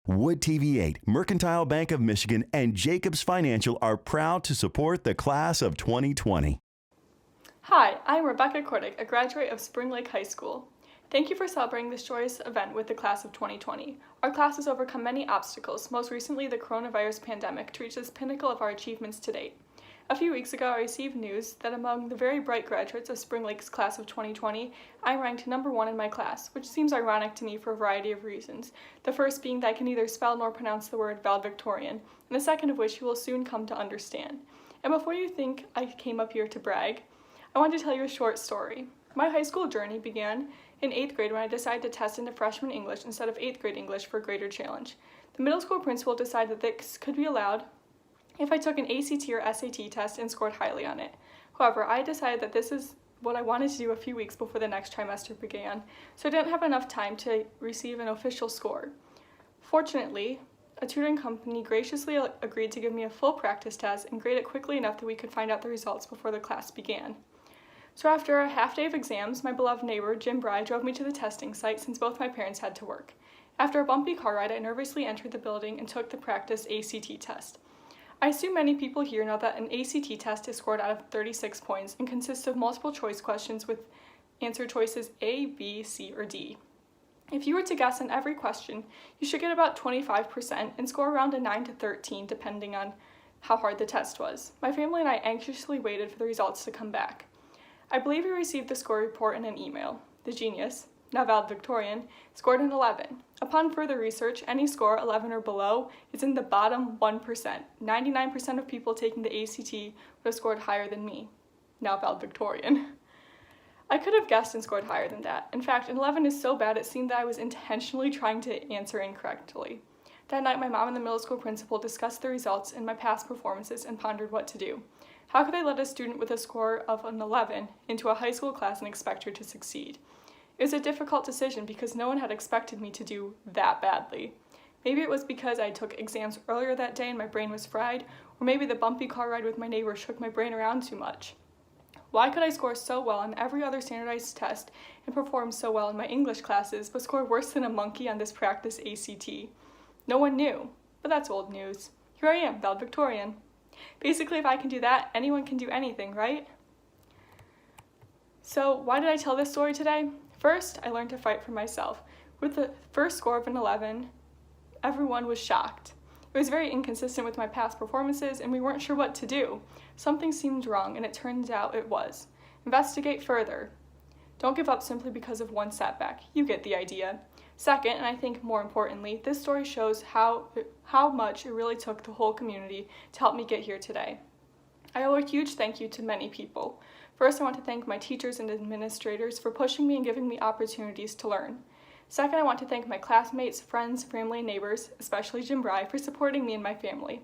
Wood TV8, Mercantile Bank of Michigan, and Jacobs Financial are proud to support the class of 2020. Hi, I'm Rebecca Koratich, a graduate of Spring Lake High School. Thank you for celebrating this joyous event with the class of 2020. Our class has overcome many obstacles, most recently the coronavirus pandemic, to reach this pinnacle of our achievements to date. A few weeks ago, I received news that among the very bright graduates of Spring Lake's class of 2020, I ranked number 1 in my class, which seems ironic to me for a variety of reasons. The first being that I can neither spell nor pronounce the word valedictorian, and the second of which you will soon come to understand. And before you think I came up here to brag, I want to tell you a short story. My high school journey began in 8th grade when I decided to test into freshman English instead of 8th grade English for a greater challenge. The middle school principal decided that this could be allowed if I took an ACT or SAT test and scored highly on it. However, I decided that this is what I wanted to do a few weeks before the next trimester began, so I didn't have enough time to receive an official score. Fortunately, a tutoring company graciously agreed to give me a full practice test and grade it quickly enough that we could find out the results before the class began. So after a half day of exams, my beloved neighbor, Jim Bry, drove me to the testing site since both my parents had to work. After a bumpy car ride, I nervously entered the building and took the practice ACT test. I assume many people here know that an ACT test is scored out of 36 points and consists of multiple choice questions with answer choices A, B, C, or D. If you were to guess on every question, you should get about 25% and score around a 9 to 13 depending on how hard the test was. My family and I anxiously waited for the results to come back. I believe we received the score report in an email. The genius, now valedictorian, scored an 11. Upon further research, any score 11 or below is in the bottom 1%. 99% of people taking the ACT would have scored higher than me, now valedictorian. I could have guessed and scored higher than that. In fact, an 11 is so bad it seemed that I was intentionally trying to answer incorrectly. That night, my mom and the middle school principal discussed the results and my past performances and pondered what to do. How could I let a student with a score of an 11 into a high school class and expect her to succeed? It was a difficult decision because no one had expected me to do that badly. Maybe it was because I took exams earlier that day and my brain was fried, or maybe the bumpy car ride with my neighbor shook my brain around too much. Why could I score so well on every other standardized test and perform so well in my English classes, but score worse than a monkey on this practice ACT? No one knew, but that's old news. Here I am, valedictorian. Basically, if I can do that, anyone can do anything, right? So why did I tell this story today? First, I learned to fight for myself. With the first score of an 11, everyone was shocked. It was very inconsistent with my past performances, and we weren't sure what to do. Something seemed wrong, and it turned out it was. Investigate further. Don't give up simply because of one setback. You get the idea. Second, and I think more importantly, this story shows how much it really took the whole community to help me get here today. I owe a huge thank you to many people. First, I want to thank my teachers and administrators for pushing me and giving me opportunities to learn. Second, I want to thank my classmates, friends, family, and neighbors, especially Jim Bry, for supporting me and my family.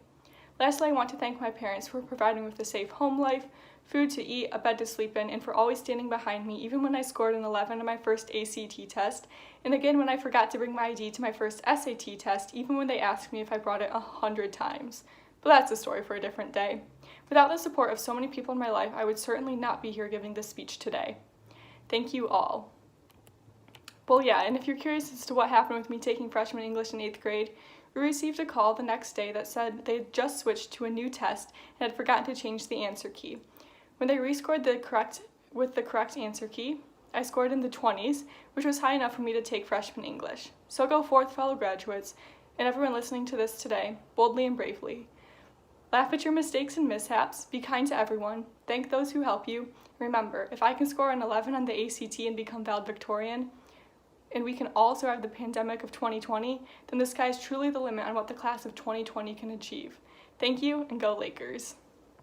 Lastly, I want to thank my parents for providing me with a safe home life, food to eat, a bed to sleep in, and for always standing behind me even when I scored an 11 on my first ACT test, and again when I forgot to bring my ID to my first SAT test, even when they asked me if I brought it 100 times. But that's a story for a different day. Without the support of so many people in my life, I would certainly not be here giving this speech today. Thank you all. Well, yeah, and if you're curious as to what happened with me taking freshman English in 8th grade, we received a call the next day that said they had just switched to a new test and had forgotten to change the answer key. When they rescored with the correct answer key, I scored in the 20s, which was high enough for me to take freshman English. So go forth, fellow graduates, and everyone listening to this today, boldly and bravely. Laugh at your mistakes and mishaps, be kind to everyone, thank those who help you. Remember, if I can score an 11 on the ACT and become valedictorian, and we can all survive the pandemic of 2020, then the sky is truly the limit on what the class of 2020 can achieve. Thank you, and go Lakers.